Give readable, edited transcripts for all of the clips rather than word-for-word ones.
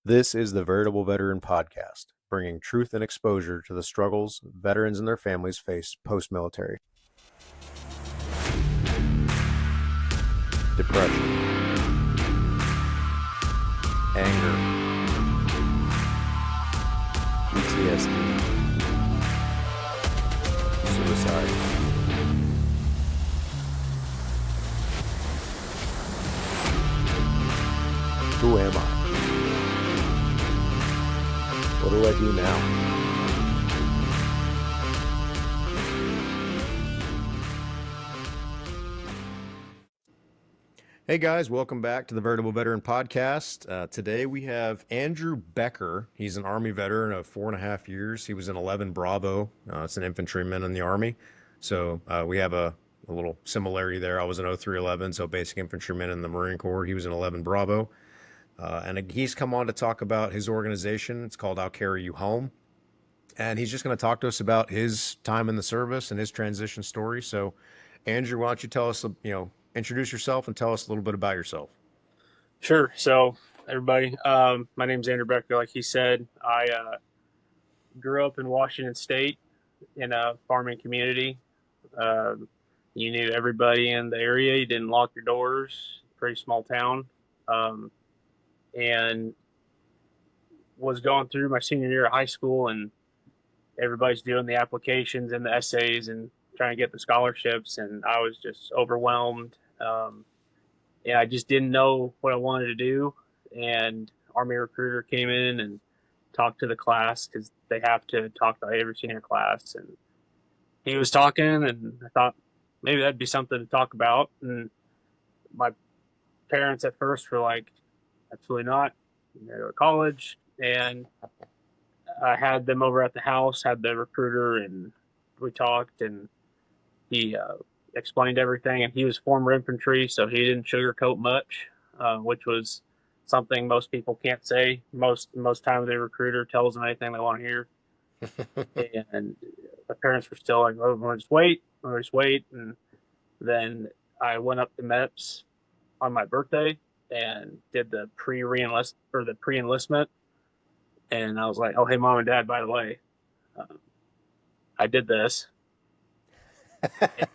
This is the Veritable Veteran podcast, bringing truth and exposure to the struggles veterans and their families face post-military. Depression, anger, PTSD, suicide. Who am I? What do I do now? Hey guys, welcome back to the Veritable Veteran podcast. Today we have Andrew Becker. He's an Army veteran of 4.5 years. He was in 11 Bravo. It's an infantryman in the Army. So we have a little similarity there. I was an 0311, so basic infantryman in the Marine Corps. He was in 11 Bravo. And he's come on to talk about his organization. It's called I'll Carry You Home. And he's just going to talk to us about his time in the service and his transition story. So, Andrew, why don't you tell us, introduce yourself and tell us a little bit about yourself. Sure. So, everybody, my name's Andrew Becker. Like he said, I grew up in Washington State in a farming community. You knew everybody in the area. You didn't lock your doors. Pretty small town. And was going through my senior year of high school, and everybody's doing the applications and the essays and trying to get the scholarships, and I was just overwhelmed. And I just didn't know what I wanted to do. And Army recruiter came in and talked to the class because they have to talk to every senior class. And he was talking, and I thought maybe that'd be something to talk about. And my parents at first were like, absolutely not. You go to college. And I had them over at the house, had the recruiter, and we talked, and he explained everything. And he was former infantry, so he didn't sugarcoat much, which was something most people can't say. Most time the recruiter tells them anything they want to hear. And my parents were still like, "Oh, we'll just wait. And then I went up to MEPS on my birthday and did the pre-enlistment. And I was like, "Oh, hey, mom and dad, by the way, I did this." That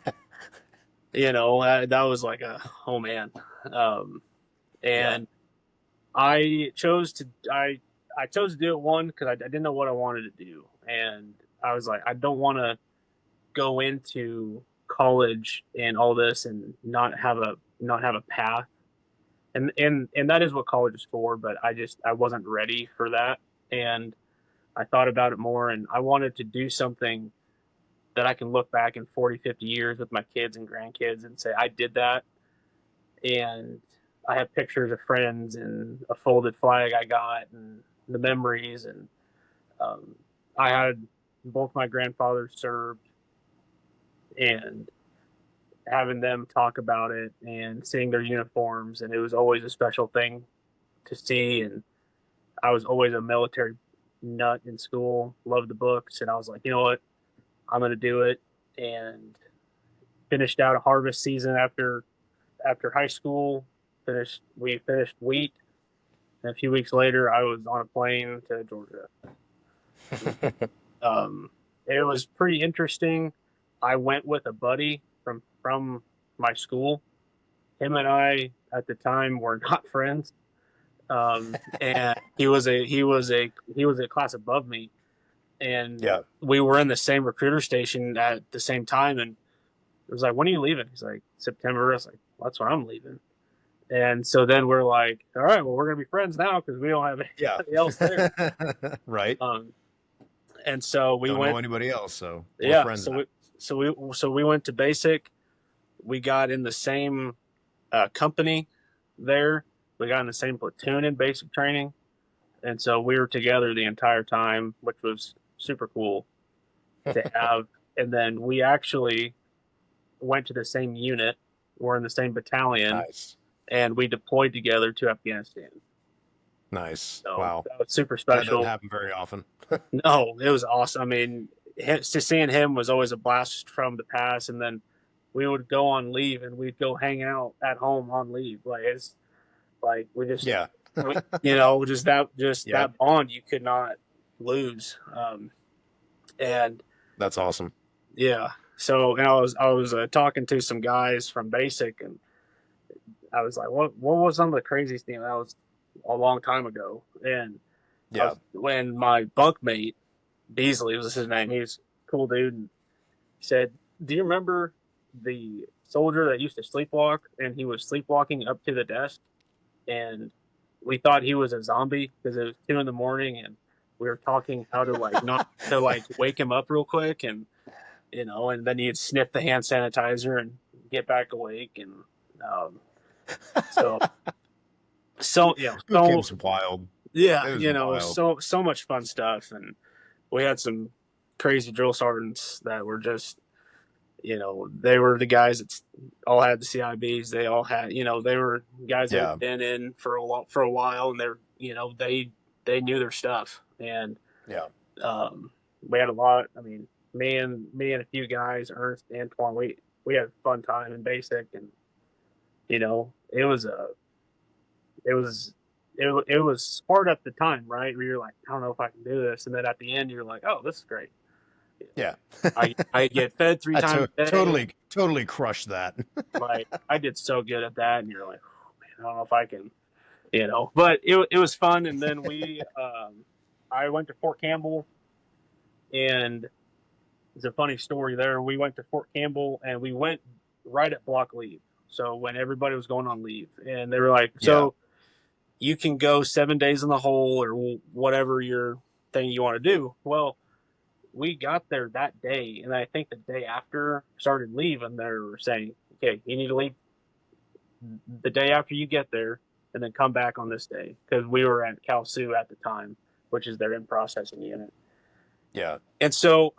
was like oh man. And I chose to do it, one, because I didn't know what I wanted to do, and I was like, I don't want to go into college and all this and not have a path, and that is what college is for. But I wasn't ready for that, and I thought about it more, and I wanted to do something that I can look back in 40, 50 years with my kids and grandkids and say, I did that. And I have pictures of friends and a folded flag I got and the memories. And I had both my grandfathers served, and having them talk about it and seeing their uniforms. And it was always a special thing to see. And I was always a military nut in school, loved the books. And I was like, you know what? I'm going to do it. And finished out a harvest season after high school. We finished wheat. And a few weeks later, I was on a plane to Georgia. It was pretty interesting. I went with a buddy from my school. Him and I at the time were not friends. And he was a class above me. And we were in the same recruiter station at the same time. And it was like, when are you leaving? He's like, September. I was like, well, that's when I'm leaving. And so then we're like, all right, well, we're going to be friends now because we don't have anybody else there. Right. And so we don't went. know anybody else, so we're friends. So we went to basic. We got in the same company there. We got in the same platoon in basic training. And so we were together the entire time, which was super cool to have. And then we actually went to the same unit. We're in the same battalion. Nice. And we deployed together to Afghanistan. Nice. So wow. That was super special. That doesn't happen very often. No, it was awesome. I mean, seeing him was always a blast from the past. And then we would go on leave and we'd go hang out at home on leave. Like, it's like we just just Yep. that bond you could not lose. And That's awesome. yeah, so and I was talking to some guys from basic, and I was like, what was some of the craziest thing? That was a long time ago, and I Yeah. was when my bunkmate Beasley was his name. He was a cool dude, and he said, "Do you remember the soldier that used to sleepwalk, and he was sleepwalking up to the desk, and we thought he was a zombie because it was 2 in the morning, and we were talking how to like not to like wake him up real quick, and and then he'd sniff the hand sanitizer and get back awake, and um, so so Boot camp's wild. yeah, It was wild. so much fun stuff, and we had some crazy drill sergeants that were just they were the guys that all had the CIBs. They all had, they were guys that Yeah. had been in for a while, and they're, they knew their stuff. And Yeah. um, we had a lot. I mean, me and a few guys, Ernst, Antoine, we had a fun time in basic, and it was it was hard at the time, right? Where you're like, I don't know if I can do this, and then at the end, you're like, oh, this is great. Yeah. I get fed three times a day. Totally crushed that. Like I did so good at that, and you're like, oh, man, I don't know if I can, But it was fun, and then I went to Fort Campbell, and it's a funny story there. We went to Fort Campbell, and we went right at block leave. So when everybody was going on leave, and they were like, Yeah. so you can go 7 days in the hole or whatever your thing you want to do. Well, we got there that day, and I think the day after started leaving, they were saying, okay, you need to leave the day after you get there, and then come back on this day because we were at Calsu at the time, which is their in processing unit. Yeah. And so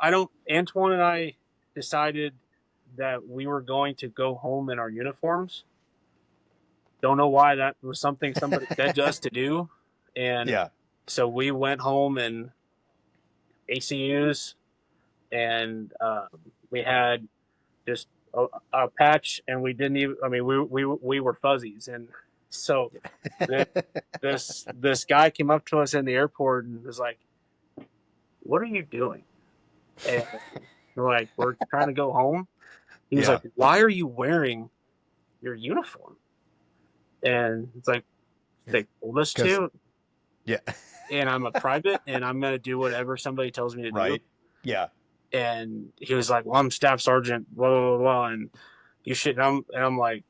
Antoine and I decided that we were going to go home in our uniforms. Don't know why that was something somebody said to us to do. And Yeah. so we went home in ACUs, and we had just a patch, and we didn't even. I mean, we were fuzzies, and so this guy came up to us in the airport and was like, "What are you doing?" And we're like, "We're trying to go home." He was Yeah. like, "Why are you wearing your uniform?" And it's like they told us Because to, yeah. and I'm a private, and I'm gonna do whatever somebody tells me to do. Right. Yeah. And he was like, "Well, I'm staff sergeant, blah blah blah, and you should." And I'm like,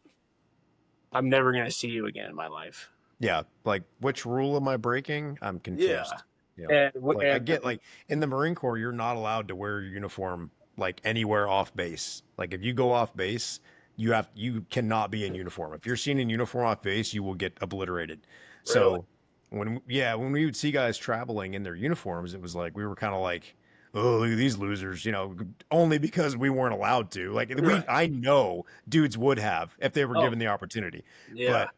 "I'm never gonna see you again in my life." Yeah. Like, which rule am I breaking? I'm Yeah, confused. You know, and like I get like in the Marine Corps, you're not allowed to wear your uniform like anywhere off base. Like if you go off base, you cannot be in uniform. If you're seen in uniform off base, you will get obliterated. really, So when we would see guys traveling in their uniforms, it was like we were kind of like, oh, look at these losers, only because we weren't allowed to. Like right? I know dudes would have if they were Oh, given the opportunity, yeah. but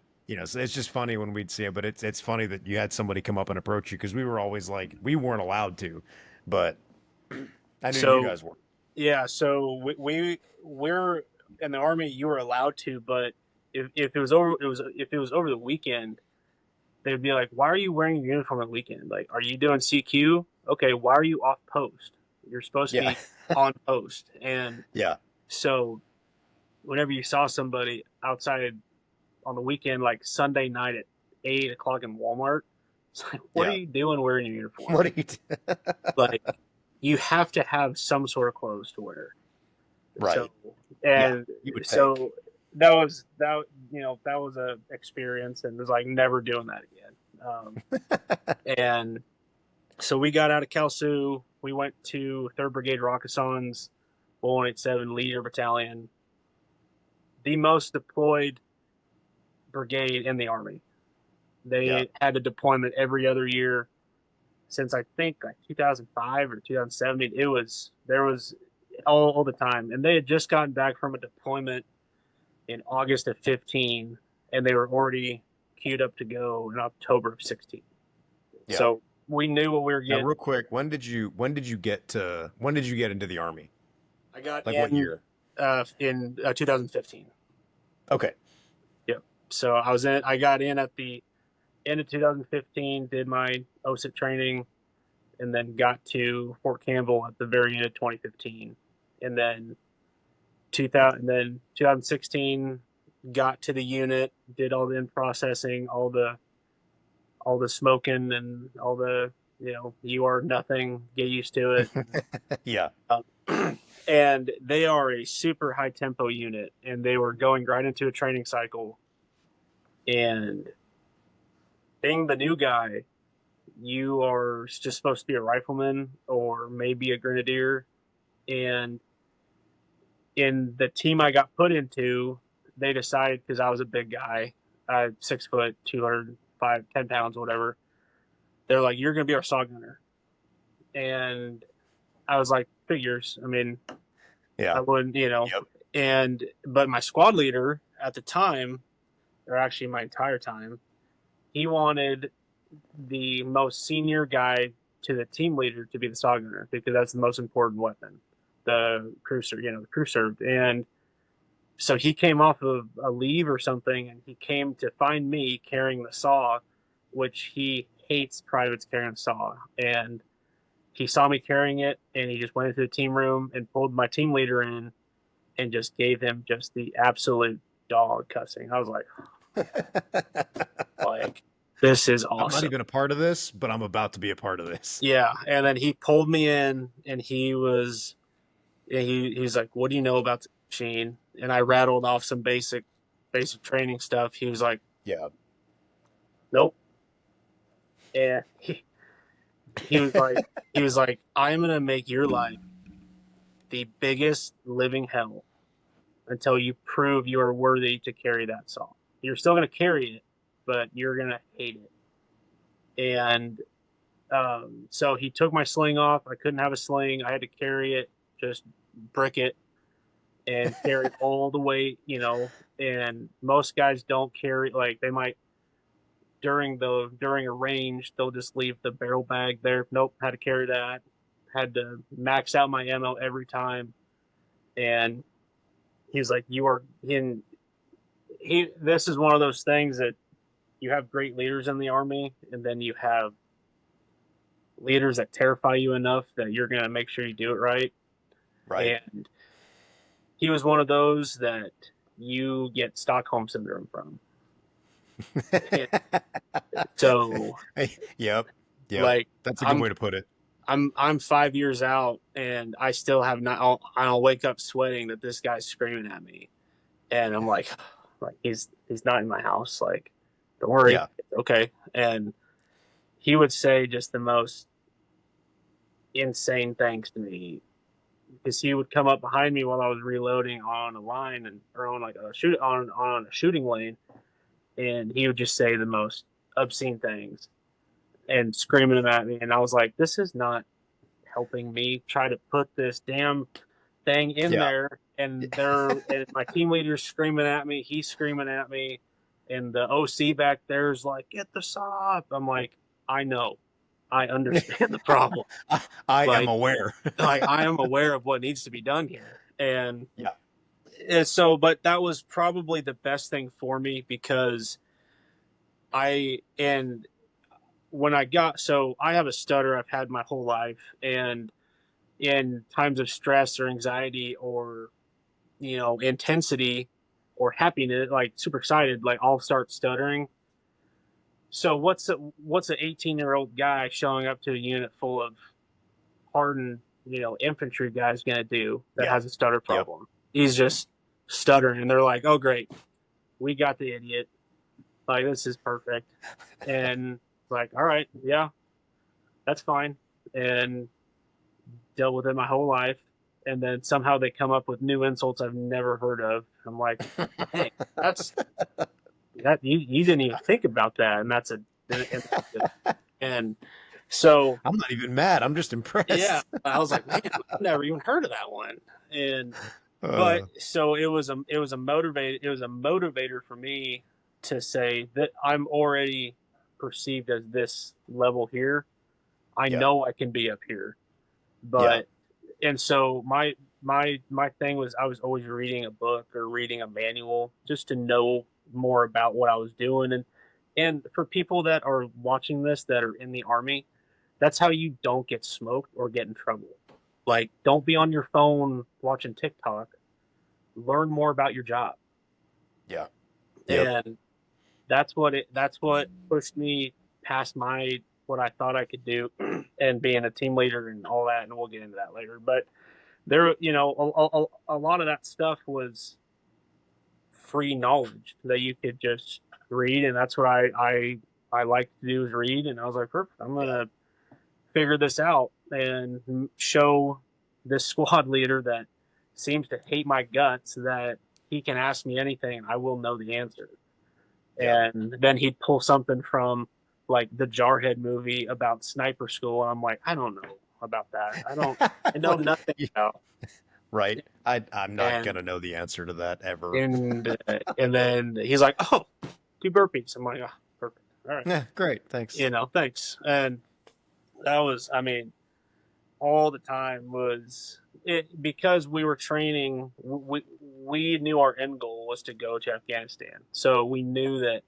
so it's just funny when we'd see it, but it's funny that you had somebody come up and approach you because we were always like we weren't allowed to, but I knew you So guys were. yeah, so we're in the army. You were allowed to, but if it was over, if it was over the weekend, they'd be like, "Why are you wearing your uniform on the weekend? Like, are you doing CQ? Okay, why are you off post? You're supposed to Yeah, be on post." And yeah, so, whenever you saw somebody outside on the weekend, like Sunday night at 8 o'clock in Walmart, it's like, what are yeah. you doing wearing your uniform? What are you? Like, you have to have some sort of clothes to wear. So, Right? Yeah, and you would think. so that was a experience, and it was like never doing that again. And so we got out of Kalsu. We went to 3rd Brigade Rockassons, 187 Leader Battalion, the most deployed brigade in the Army. Yeah, They had a deployment every other year since I think like 2005 or 2017. There was all the time, and they had just gotten back from a deployment in August of 15, and they were already queued up to go in October of 16. yeah. So we knew what we were Now, getting. real quick, when did you get into the army? I got Like what year? in 2015. Okay. Yep. So I got in at the end of 2015, did my OSIT training, and then got to Fort Campbell at the very end of 2015, and then 2016 got to the unit, did all the in processing, all the smoking, and all the you are nothing, get used to it. Yeah. And they are a super high tempo unit, and they were going right into a training cycle. And being the new guy, you are just supposed to be a rifleman or maybe a grenadier. And in the team I got put into, they decided, because I was a big guy, 6 foot, 205, 10 pounds, whatever. They're like, "You're going to be our saw gunner." And I was like, "Figures." I mean, I Yeah. wouldn't, Yep. but my squad leader at the time, or actually my entire time, he wanted the most senior guy to the team leader to be the saw gunner because that's the most important weapon. The crew served. And so he came off of a leave or something, and he came to find me carrying the saw, which he hates privates carrying a saw. And he saw me carrying it, and he just went into the team room and pulled my team leader in and just gave him just the absolute dog cussing. I was like, this is I'm not awesome. even a part of this, but I'm about to be a part of this. Yeah. And then he pulled me in, and he's like, "What do you know about the machine?" And I rattled off some basic training stuff. He was like, Yeah. "Nope." And he was like, "I'm gonna make your life the biggest living hell until you prove you are worthy to carry that saw. You're still gonna carry it, but you're gonna hate it." And so he took my sling off. I couldn't have a sling. I had to carry it, just brick it, and carry all the weight, And most guys don't carry, like, they might during a range they'll just leave the barrel bag there. Nope, had to carry that. Had to max out my ammo every time. And he's like, "You are in." This is one of those things that you have great leaders in the army, and then you have leaders that terrify you enough that you're gonna make sure you do it right. Right. And he was one of those that you get Stockholm syndrome from. And so, Yep. Yep. like, That's a good I'm way to put it. I'm 5 years out, and I still have not. I'll wake up sweating that this guy's screaming at me, and I'm like, he's not in my house. Like, don't worry, Yeah. it's okay. And he would say just the most insane things to me, because he would come up behind me while I was reloading on a line, or on like a on a shooting lane, and he would just say the most obscene things and screaming them at me. And I was like, this is not helping me try to put this damn thing in Yeah. there. And my team leader's screaming at me, he's screaming at me, and the OC back there's like, "Get the saw up." I'm like, I know, I understand the problem. I am Like, aware. I am aware of what needs to be done here. Yeah. And so, but that was probably the best thing for me, because and when I have a stutter I've had my whole life. And in times of stress or anxiety or, intensity or happiness, like super excited, like, I'll start stuttering. So what's an 18-year-old guy showing up to a unit full of hardened, infantry guys going to do that Yeah. has a stutter Yep. problem? He's just stuttering, and they're like, "Oh, great, we got the idiot. Like, this is perfect." And like, all right, yeah, that's fine. And dealt with it my whole life. And then somehow they come up with new insults I've never heard of. I'm like, "Hey, that's that you didn't even think about that," and that's and so, I'm not even mad. I'm just yeah, impressed. I was like, "Man, I've never even heard of that one." And but Uh, so it was a motivator for me to say that I'm already perceived as this level here. I yeah. know I can be up here. Yeah. But and so my thing was, I was always reading a book or reading a manual just to know more about what I was doing. And And for people that are watching this that are in the Army, that's how you don't get smoked or get in trouble. Like, don't be on your phone watching TikTok. Learn more about your job. Yeah. Yep. And that's what pushed me past my what I thought I could do and being a team leader and all that, and we'll get into that later. But there, a lot of that stuff was free knowledge that you could just read, and that's what I like to do is read. And I was like, perfect, I'm Yeah. gonna figure this out and show this squad leader that seems to hate my guts that he can ask me anything and I will know the answer. Yeah. And then he'd pull something from like the Jarhead movie about sniper school, and I'm like, I don't know about that. I know What? nothing Yeah, about. right. I'm not And gonna know the answer to that ever. and then he's like, oh, do burpees. I'm like, oh, perfect. All right, Yeah. Great. Thanks. thanks. And that was, I mean, all the time was it because we were training. We knew our end goal was to go to Afghanistan, so we knew that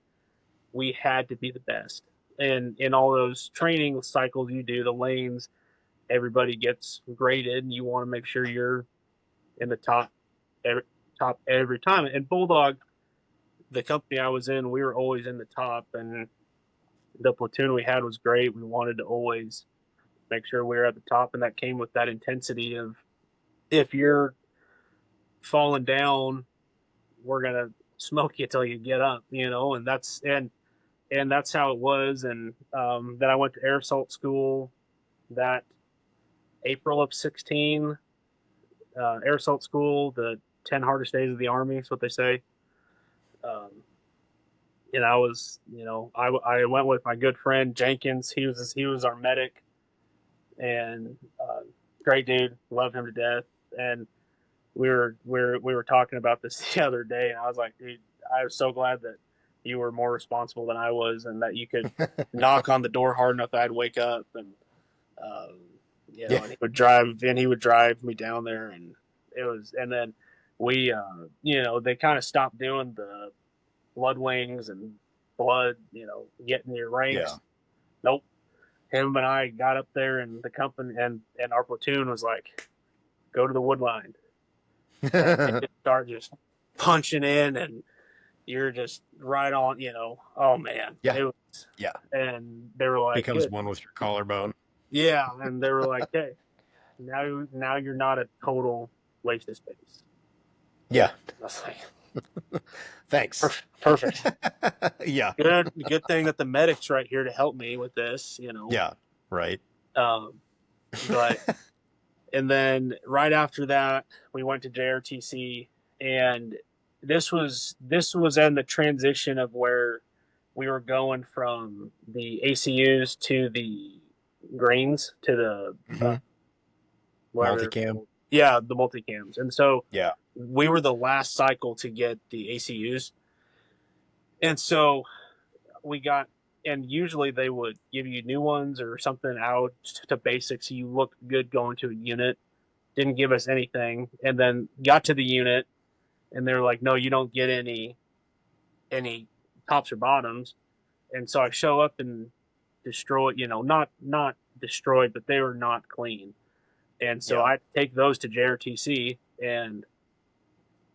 we had to be the best. And in all those training cycles you do, the lanes, everybody gets graded, and you want to make sure you're in the every, top every time. And Bulldog, the company I was in, we were always in the top, and the platoon we had was great. We wanted to always make sure we were at the top, and that came with that intensity of if you're falling down, we're gonna smoke you till you get up, and that's how it was. And then I went to air assault school that April of 16. Air assault school, the 10 hardest days of the Army, is what they say. Um, and I was, I went with my good friend Jenkins. He was our medic, and great dude, love him to death. And we were talking about this the other day, and I was like, dude, I was so glad that you were more responsible than I was, and that you could knock on the door hard enough that I'd wake up, and um, Yeah. and he would drive me down there, and and then we, they kind of stopped doing the blood wings and blood, getting your Yeah. ranks. Nope. Him and I got up there, and the company and our platoon was like, go to the wood line and just start just punching in, and you're just right on. Oh man, Yeah. it was. Yeah. And they were like, Becomes good, one with your collarbone. yeah, and they were like, hey, now you're not a total waste of space. Yeah. I was like, Thanks. perfect. Yeah. Good thing that the medic's right here to help me with this. Yeah. Right. Um, but and then right after that, we went to JRTC, and this was in the transition of where we were going from the ACUs to the greens to the Hmm. whatever. Multicam. Yeah, the multicams. And so Yeah. we were the last cycle to get the ACUs. And so we got, and usually they would give you new ones or something out to basics. So you looked good going to a unit. Didn't give us anything. And then got to the unit, and they're like, no, you don't get any tops or bottoms. And so I show up and destroy, not destroyed, but they were not clean. And so Yeah. I take those to JRTC, and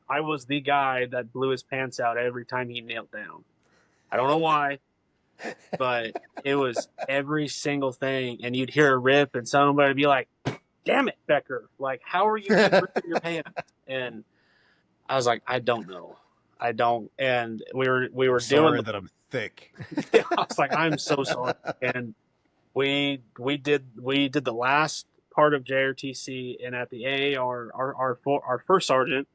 I was the guy that blew his pants out every time he knelt down. I don't know why, but it was every single thing. And you'd hear a rip, and somebody would be like, damn it, Becker. Like, how are you keep ripping your pants? And I was like, I don't know. I don't. And we were doing Sorry the, that I'm thick. I was like, I'm so sorry. And we did the last part of JRTC, and at the AAR, our first sergeant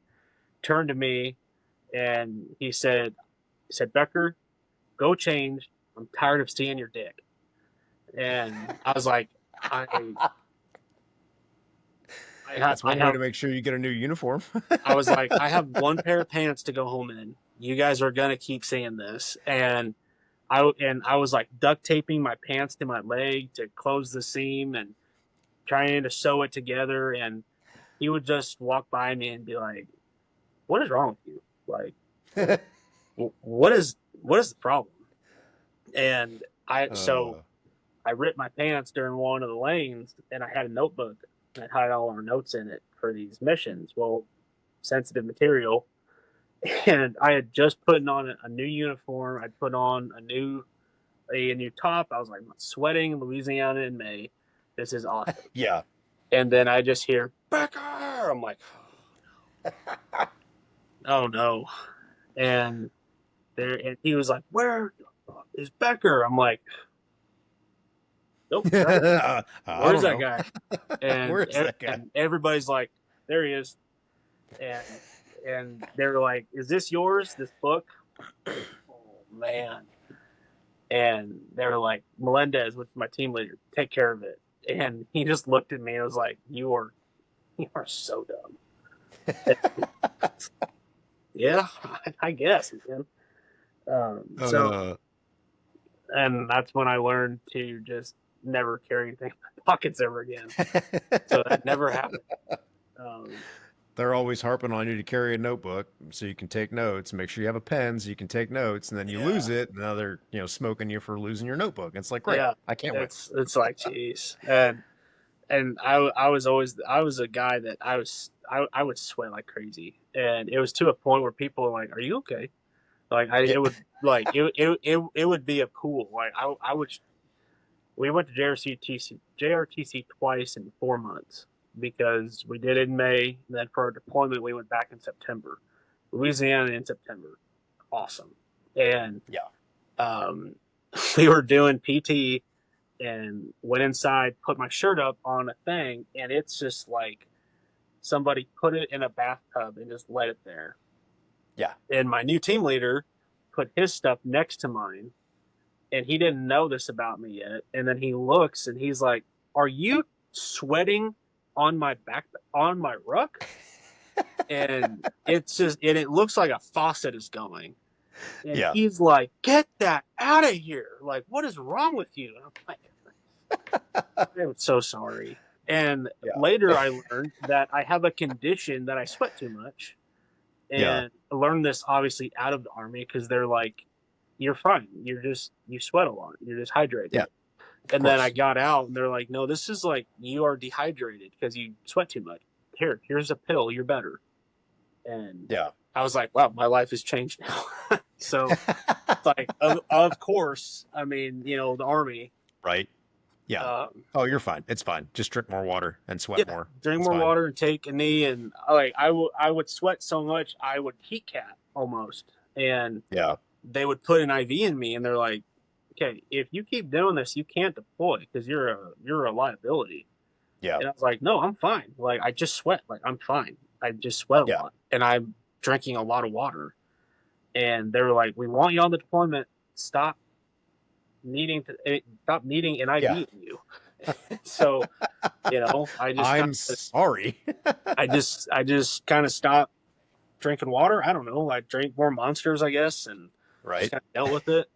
turned to me, and he said, Becker, go change. I'm tired of seeing your dick. And I was like, I That's I one way have to make sure you get a new uniform. I was like, I have one pair of pants to go home in. You guys are gonna keep saying this, and I was like duct taping my pants to my leg to close the seam and trying to sew it together. And he would just walk by me and be like, "What is wrong with you? Like, what is the problem?" And I so Uh, I ripped my pants during one of the lanes, and I had a notebook that had all our notes in it for these missions. Well, sensitive material, and I had just put on a new uniform. I'd put on a new top. I was like, I'm sweating in Louisiana in May. This is awesome. yeah. And then I just hear Becker. I'm like, oh no. And and he was like, where is Becker? I'm like, nope, not here. I Where's don't that know. guy? And Where is that guy? and everybody's like, there he is. And they were like, is this yours? This book? Oh man. And they were like, Melendez, which is my team leader, take care of it. And he just looked at me and was like, you are so dumb. Yeah, I guess, man. So, Uh, and that's when I learned to just never carry anything in my pockets ever again. So that never happened. Um, they're always harping on you to carry a notebook so you can take notes. Make sure you have a pen so you can take notes, and then you lose yeah, it. And now they're smoking you for losing your notebook. It's like great, yeah. I can't wait. It's like, geez. And I was a guy that I would sweat like crazy, and it was to a point where people were like, "Are you okay?" Like Yeah, it would like it would be a pool. Like I would we went to JRTC twice in 4 months because we did it in May. And then for our deployment, we went back in September. Louisiana in September, awesome. And yeah, um, we were doing PT and went inside, put my shirt up on a thing, and it's just like somebody put it in a bathtub and just let it there. yeah. And my new team leader put his stuff next to mine, and he didn't know this about me yet. And then he looks and he's like, "Are you sweating on my back on my ruck?" And it looks like a faucet is going. And Yeah. he's like, "Get that out of here! Like, what is wrong with you?" And I'm like, "I'm so sorry." And Yeah. later, I learned that I have a condition that I sweat too much, Yeah. and I learned this obviously out of the army because they're like, "You're fine. You sweat a lot. You're just hydrated." Yeah. Of And then I course. got out, and they're like, "No, this is like you are dehydrated because you sweat too much. Here's a pill. You're better." And Yeah. I was like, "Wow, my life has changed now." So it's like, of course, I mean, the army. Right. Yeah. Um, Oh, you're fine. It's fine. Just drink more water and yeah, sweat more. drink It's more fine. water and take a knee, and I would sweat so much I would heat cap almost, and Yeah. they would put an IV in me, and they're like, "Okay, if you keep doing this, you can't deploy because you're a liability." Yeah. And I was like, "No, I'm fine. Like I just sweat. Like I'm fine. I just sweat a Yeah. lot, and I'm drinking a lot of water." And they were like, "We want you on the deployment. Stop stop needing an IV Yeah. in you." So I just kind I'm of sorry. I just kind of stopped drinking water. I don't know. I drank more monsters, I guess, and just Right. kind of dealt with it.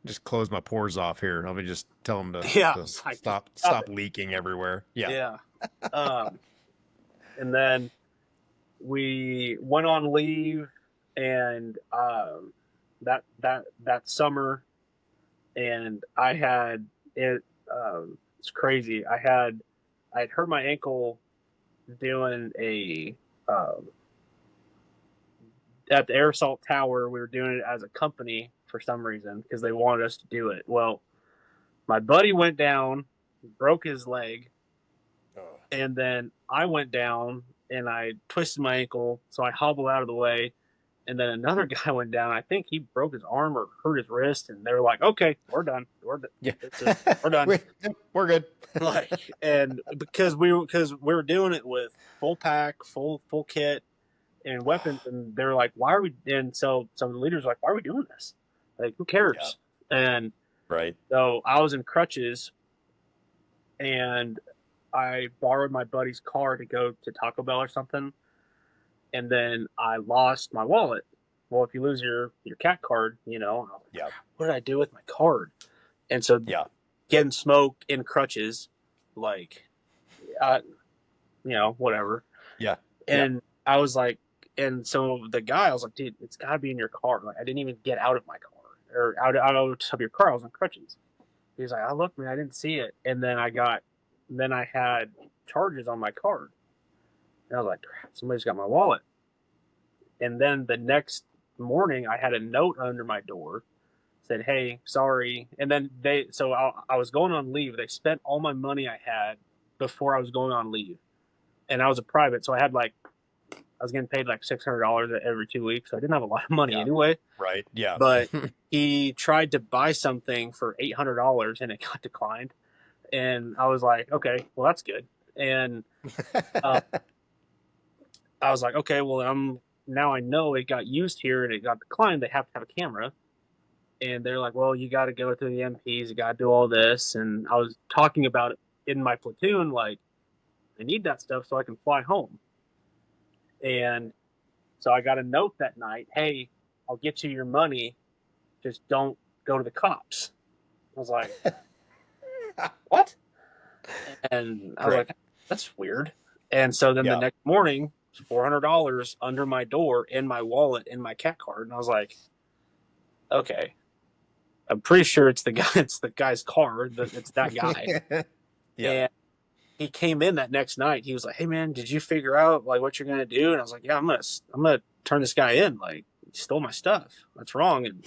Just close my pores off here. Let me just tell them to, Yeah, to it's like stop stop it. leaking everywhere. Yeah. Yeah. Um, and then we went on leave, and that summer, and I had it. It's crazy. I had hurt my ankle doing a um, at the air assault tower. We were doing it as a company for some reason because they wanted us to do it. Well, my buddy went down, broke his leg, Oh, and then I went down and I twisted my ankle, so I hobbled out of the way. And then another guy went down. I think he broke his arm or hurt his wrist, and they were like, "Okay, we're done. yeah. We're done." We're good. Like, and because we were doing it with full pack, full kit, and weapons, and they were like, "Why are we?" And so some of the leaders were like, "Why are we doing this? Like, who Yeah. cares?" And Right. so I was in crutches, and I borrowed my buddy's car to go to Taco Bell or something, and then I lost my wallet. Well, if you lose your cat card, I was like, Yeah. what did I do with my card? And so Yeah. getting smoked in crutches, like, uh, whatever. Yeah. Yeah. And I was like, and so the guy, I was like, dude, it's got to be in your car. Like, I didn't even get out of my car. or out of your car. I was on crutches. He's like, I looked, man, I didn't see it. And then I had charges on my card. And I was like, somebody's got my wallet. And then the next morning, I had a note under my door, said, hey, sorry. And then I was going on leave. They spent all my money I had before I was going on leave. And I was a private. So I was getting paid like $600 every 2 weeks. So I didn't have a lot of money Yeah. anyway. Right. Yeah. But he tried to buy something for $800 and it got declined. And I was like, okay, well, that's good. And uh, I was like, okay, well, now I know it got used here and it got declined. They have to have a camera. And they're like, well, you got to go through the MPs. You got to do all this. And I was talking about it in my platoon, like, I need that stuff so I can fly home. And so I got a note that night, hey, I'll get you your money. Just don't go to the cops. I was like, what? And I was like, that's weird. And so then the next morning, $400 under my door in my wallet in my cat card. And I was like, okay, I'm pretty sure it's the guy's car. It's that guy. Yeah. And he came in that next night. He was like, hey man, did you figure out like what you're going to do? And I was like, yeah, I'm going to turn this guy in. Like, he stole my stuff. That's wrong. And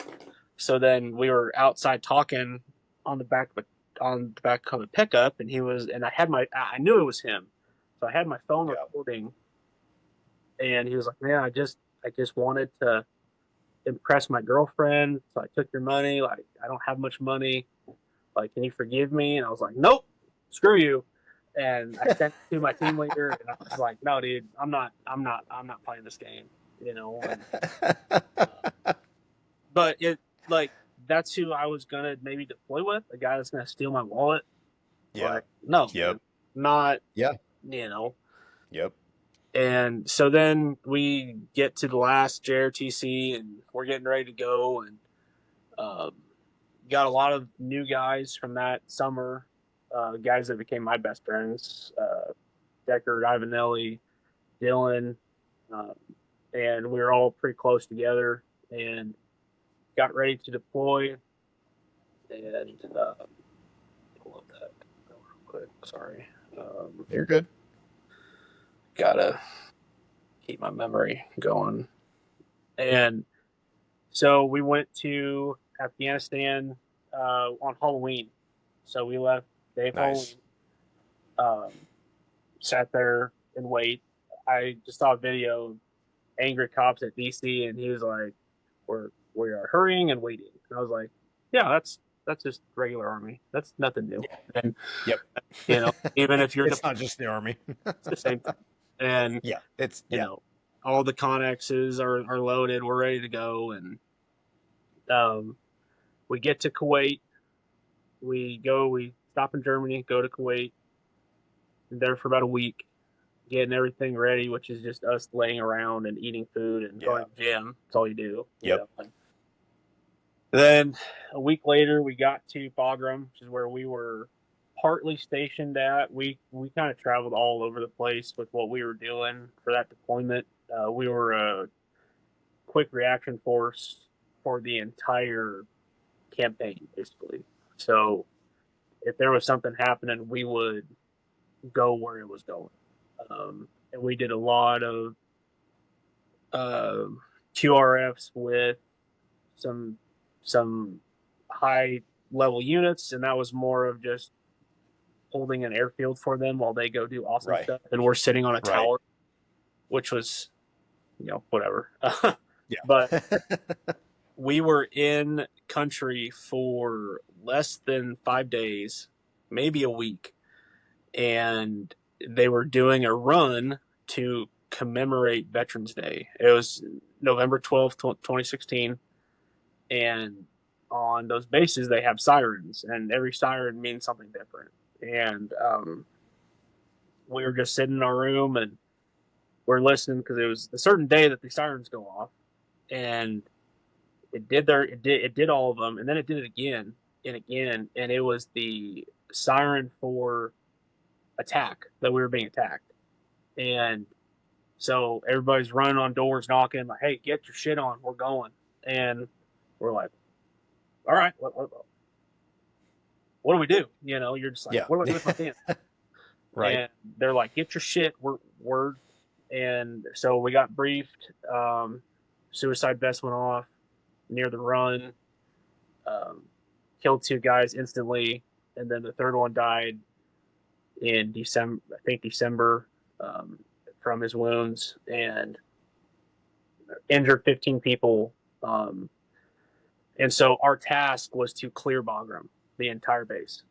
so then we were outside talking on the back of a pickup, and I knew it was him. So I had my phone recording, and he was like, man, I just wanted to impress my girlfriend. So I took your money. Like, I don't have much money. Like, can you forgive me? And I was like, nope, screw you. And I sent it to my team leader, and I was like, no, dude, I'm not playing this game, you know. But it, like, that's who I was gonna maybe deploy with, a guy that's gonna steal my wallet. Yeah. Like, no, Yep. not. Yeah. You know. Yep. And so then we get to the last JRTC, and we're getting ready to go, and got a lot of new guys from that summer, guys that became my best friends, Becker, Ivanelli, Dylan, and we were all pretty close together, and got ready to deploy. And pull up that real quick. Sorry, You're good. gotta keep my memory going. And so we went to Afghanistan on Halloween. So we left day of Nice. Halloween, sat there and wait. I just saw a video of angry cops at DC, and he was like, we are hurrying and waiting. And I was like, yeah, that's just regular Army. That's nothing new. And Yep. you know, even if you're it's not just the Army. it's the same thing. And Yeah. It's you know, all the connexes are loaded. We're ready to go, and we get to Kuwait. We stop in Germany, go to Kuwait. There for about a week, getting everything ready, which is just us laying around and eating food and going to the gym. That's all you do. Yep. You know? Then a week later, we got to Bagram, which is where we were partly stationed at. We kind of traveled all over the place with what we were doing for that deployment. We were a quick reaction force for the entire campaign, basically. So if there was something happening, we would go where it was going. And we did a lot of QRFs with some high level units, and that was more of just holding an airfield for them while they go do awesome stuff. And we're sitting on a tower, which was, whatever. Yeah. But we were in country for less than 5 days, maybe a week, and they were doing a run to commemorate Veterans Day. It was November 12th, 2016, and on those bases they have sirens, and every siren means something different. And we were just sitting in our room, and we're listening because it was a certain day that the sirens go off, and it did all of them, and then it did it again and again, and it was the siren for attack, that we were being attacked. And so everybody's running on doors, knocking, like, hey, get your shit on, we're going. And we're like, all right, what do we do? You know, you're just like, Yeah. what do I do with my family? Right. And they're like, get your shit. We're and so we got briefed. Suicide vest went off near the run. Um, Killed two guys instantly, and then the third one died in December. I think December, um, from his wounds, and injured 15 people. Um, and so our task was to clear Bagram, the entire base,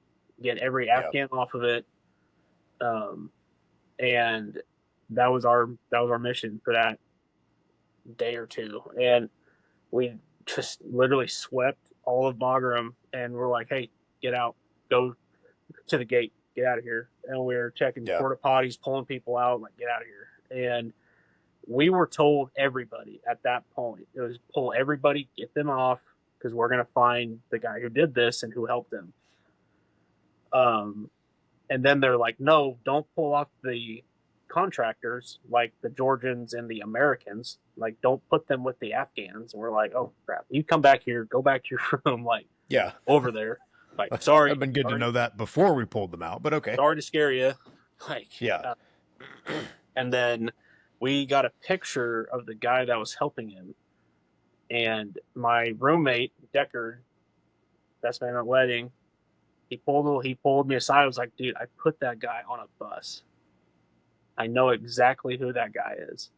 get every Yeah. Afghan off of it, um, and that was our mission for that day or two. And we just literally swept all of Bagram, and we're like, "Hey, get out, go to the gate, get out of here." And we were checking Yeah. porta potties, pulling people out, like, get out of here. And we were told, everybody at that point, it was pull everybody, get them off, because we're gonna find the guy who did this and who helped him. Um, and then they're like, no, don't pull off the contractors like the Georgians and the Americans. Like, don't put them with the Afghans. And we're like, oh crap, you come back here, go back to your room, like Yeah. over there. Like, I've been good to know that before we pulled them out, but okay. sorry to scare you. Like, Yeah. and then we got a picture of the guy that was helping him, and my roommate Decker, best man at wedding, he pulled me aside. I was like, dude, I put that guy on a bus. I know exactly who that guy is.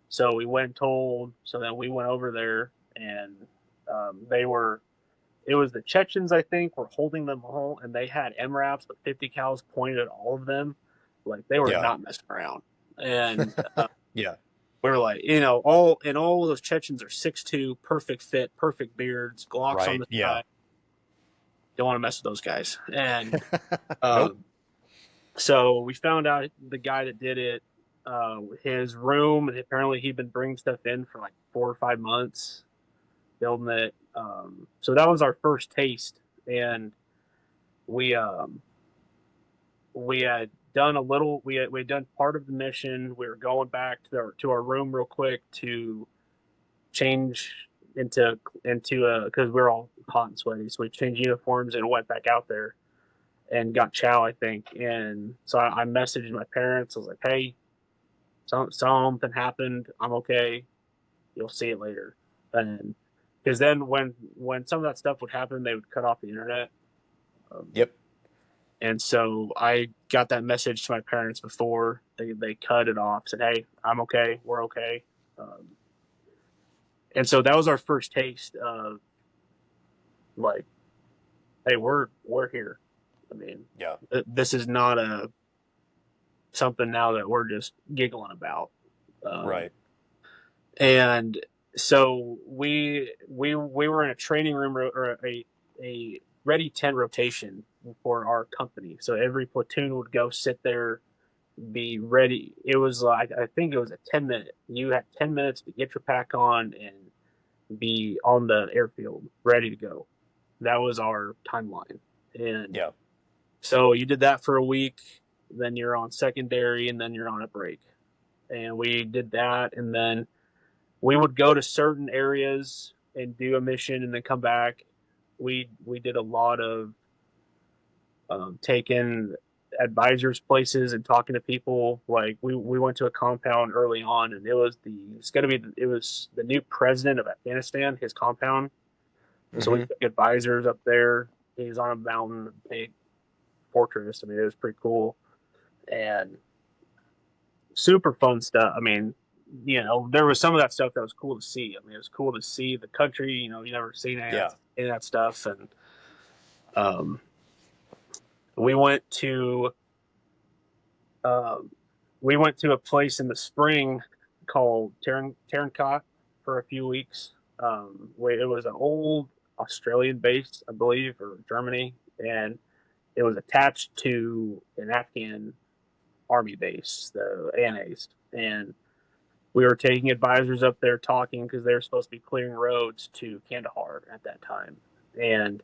So we went and told. So then we went over there, and they were. It was the Chechens, I think, were holding them all, and they had MRAPs with 50 cals pointed at all of them. Like, they were Yeah. not messing around. And Yeah. we were like, you know, all of those Chechens are 6'2", perfect fit, perfect beards, Glocks on Right. the Yeah. side. Don't want to mess with those guys. And Nope. so we found out the guy that did it, his room, and apparently he'd been bringing stuff in for like 4 or 5 months, building it. So that was our first taste, and we we had done a little. We had done part of the mission. We were going back to our room real quick to change into because we are all hot and sweaty, so we changed uniforms and went back out there and got chow, I think. And so I messaged my parents. I was like, hey, something happened. I'm okay. You'll see it later. And because then when some of that stuff would happen, they would cut off the internet. Yep. And so I got that message to my parents before they cut it off. Said, hey, I'm okay. We're okay. Um, and so that was our first taste of, like, hey, we're here. I mean, Yeah. this is not a something now that we're just giggling about. Right. And so we were in a training room, or a ready 10 rotation for our company. So every platoon would go sit there, be ready. It was like, I think it was a 10 minute. You had 10 minutes to get your pack on and be on the airfield ready to go. That was our timeline. And Yeah. so you did that for a week, then you're on secondary, and then you're on a break. And we did that, and then we would go to certain areas and do a mission and then come back. We did a lot of taking advisors places and talking to people. Like, we went to a compound early on, and it was the new president of Afghanistan, his compound. So we Mm-hmm. took advisors up there. He's on a mountain, a big fortress. I mean, it was pretty cool and super fun stuff. I mean, you know, there was some of that stuff that was cool to see. I mean, it was cool to see the country. You know, you never seen Yeah. any of that stuff. And um, we went to um, we went to a place in the spring called Tarancot for a few weeks. Where it was an old Australian base, I believe, or Germany, and it was attached to an Afghan army base, the ANAs, and we were taking advisors up there talking because they were supposed to be clearing roads to Kandahar at that time. And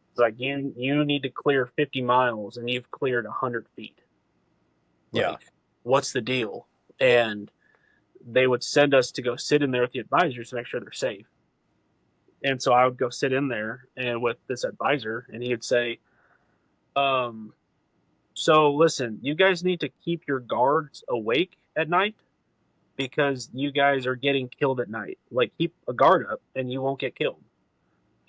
it's like, you need to clear 50 miles and you've cleared 100 feet. Yeah. Like, what's the deal? And they would send us to go sit in there with the advisors to make sure they're safe. And so I would go sit in there and with this advisor, and he would say, um, "So listen, you guys need to keep your guards awake at night because you guys are getting killed at night. Like keep a guard up, and you won't get killed."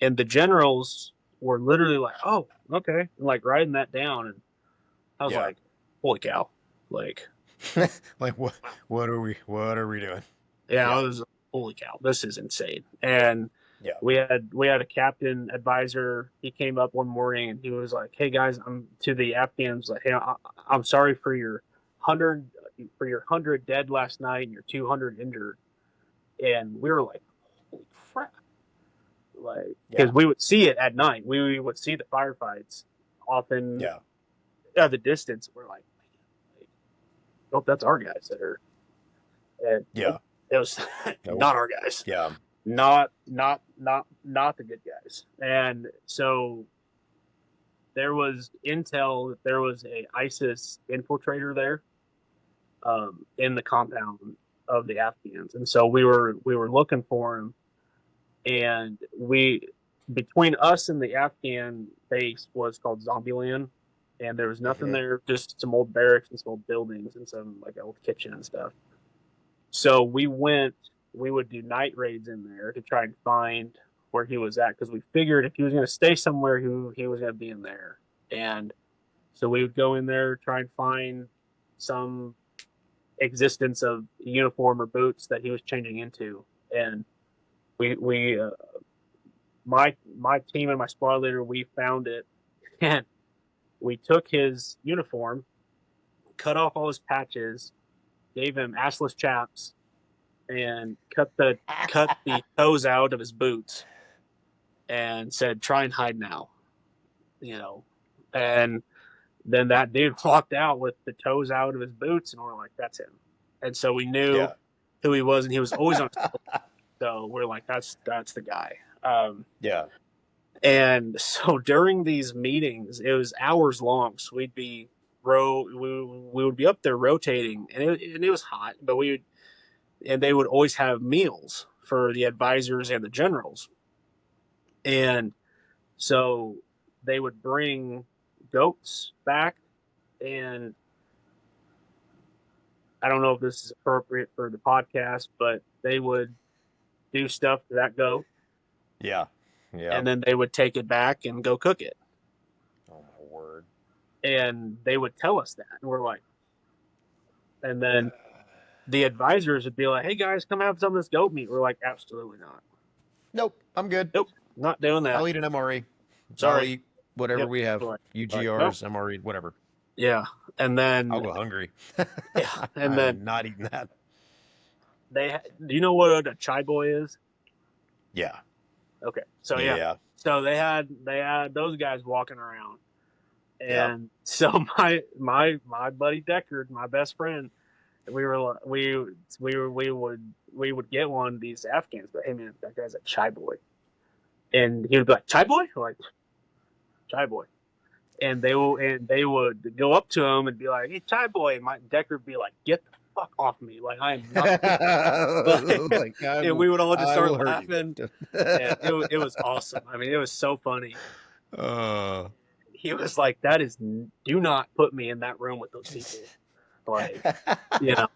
And the generals were literally like, "Oh, okay," and like writing that down, and I was Yeah. like, "Holy cow!" Like, Like what are we doing? yeah, I Yeah. was holy cow, this is insane. And Yeah. we had a captain advisor. He came up one morning and he was like, "Hey guys, I'm to the Afghans. Like, hey, I'm sorry for your 100 dead last night and your 200 injured." And we were like, "Holy crap!" Like, because Yeah. we would see it at night. We would see the firefights often Yeah. at the distance. We're like, "Oh, that's our guys that are." And Yeah. nope, it was Nope. not our guys. Yeah. Not the good guys. And so there was intel that there was a ISIS infiltrator there, in the compound of the Afghans, and so we were looking for him, and we between us and the Afghan base was called Zombieland, and there was nothing Hmm. there, just some old barracks and some old buildings and some like old kitchen and stuff. So we would do night raids in there to try and find where he was at because we figured if he was going to stay somewhere, he was going to be in there. And so we would go in there, try and find some existence of uniform or boots that he was changing into. And we my team and my squad leader, we found it, and we took his uniform, cut off all his patches, gave him assless chaps, and cut the toes out of his boots and said, "Try and hide now," you know. And then that dude walked out with the toes out of his boots, and we're like, "That's him." And so we knew Yeah. who he was, and he was always on. So we're like, "That's the guy." Yeah. And so during these meetings, it was hours long. So we would be up there rotating, and it was hot, but they would always have meals for the advisors and the generals. And so they would bring goats back, and I don't know if this is appropriate for the podcast, but they would do stuff to that goat, Yeah. Yeah. and then they would take it back and go cook it. Oh my word. And they would tell us that. And we're like, and then the advisors would be like, "Hey guys, come have some of this goat meat." We're like, "Absolutely not. Nope. I'm good. Nope, not doing that. I'll eat an MRE. I'll Sorry." eat whatever Yep. we have. Like nope. UGRs, MRE, whatever. Yeah. And I'll then, go hungry. yeah. And I then am not eating that. do you know what a chai boy is? Yeah. Okay. So yeah. Yeah. So they had those guys walking around. Yeah. And so my buddy Deckard, my best friend, we would get one of these Afghans, but hey man, that guy's a chai boy. And he would be like, "Chai boy?" We're like, "Chai boy." And they would go up to him and be like, "Hey, chai boy." And my Deckard would be like, "Get the fuck off me. Like I am not." Like And we would all just I start will hurt laughing. you. And it was awesome. I mean, it was so funny. uh, He was like, "Do not put me in that room with those people." Like, you know,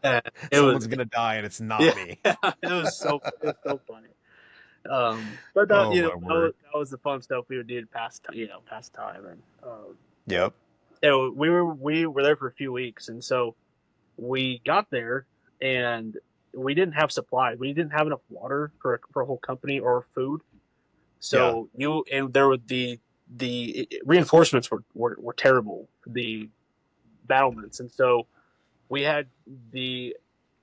it was, someone's gonna die and it's not yeah, me. it was so funny. But that, Oh my word. that was the fun stuff we would do to pass time. And Yep. we were there for a few weeks, and so we got there, and we didn't have supplies. We didn't have enough water for a whole company or food. Yeah. So there were the reinforcements were terrible. The battlements, and so we had